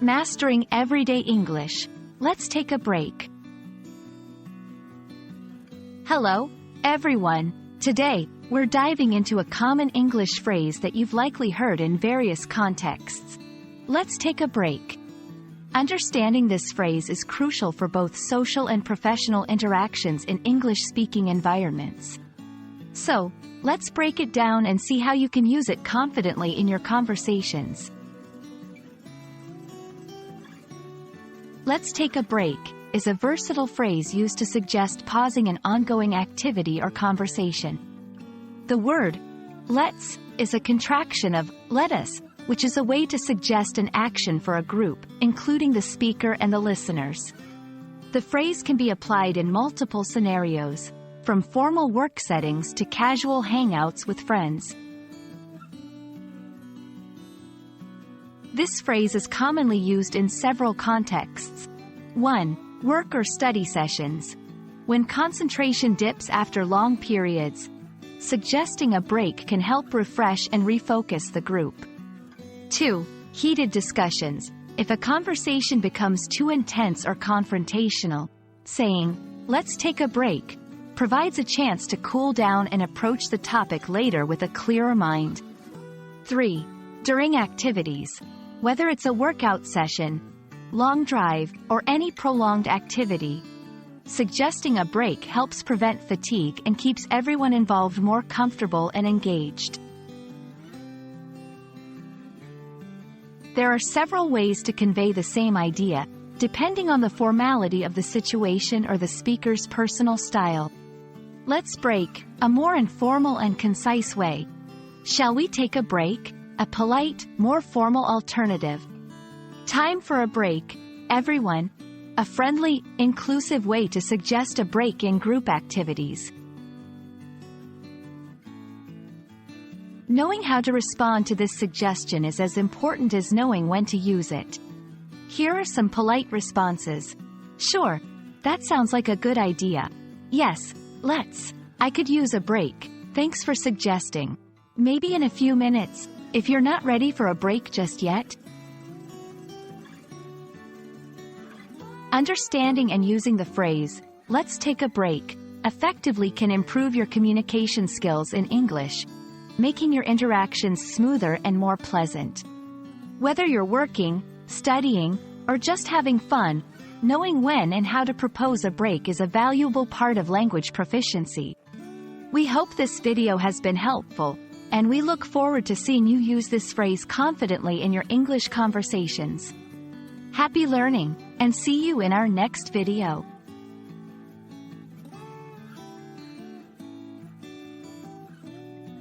Mastering everyday English. Let's take a break. Hello, everyone. Today, we're diving into a common English phrase that you've likely heard in various contexts. Let's take a break. Understanding this phrase is crucial for both social and professional interactions in English-speaking environments. So, let's break it down and see how you can use it confidently in your conversations. Let's take a break is a versatile phrase used to suggest pausing an ongoing activity or conversation. The word let's is a contraction of let us, which is a way to suggest an action for a group, including the speaker and the listeners. The phrase can be applied in multiple scenarios, from formal work settings to casual hangouts with friends. This phrase is commonly used in several contexts. 1. Work or study sessions. When concentration dips after long periods, suggesting a break can help refresh and refocus the group. 2. Heated discussions. If a conversation becomes too intense or confrontational, saying, "Let's take a break," provides a chance to cool down and approach the topic later with a clearer mind. 3. During activities. Whether it's a workout session, long drive, or any prolonged activity, suggesting a break helps prevent fatigue and keeps everyone involved more comfortable and engaged. There are several ways to convey the same idea, depending on the formality of the situation or the speaker's personal style. Let's break, a more informal and concise way. Shall we take a break? A polite, more formal alternative. Time for a break, everyone. A friendly, inclusive way to suggest a break in group activities. Knowing how to respond to this suggestion is as important as knowing when to use it. Here are some polite responses. Sure, that sounds like a good idea. Yes, let's. I could use a break. Thanks for suggesting. Maybe in a few minutes, if you're not ready for a break just yet. Understanding and using the phrase, "Let's take a break," effectively can improve your communication skills in English, making your interactions smoother and more pleasant. Whether you're working, studying, or just having fun, knowing when and how to propose a break is a valuable part of language proficiency. We hope this video has been helpful, and we look forward to seeing you use this phrase confidently in your English conversations. Happy learning, and see you in our next video.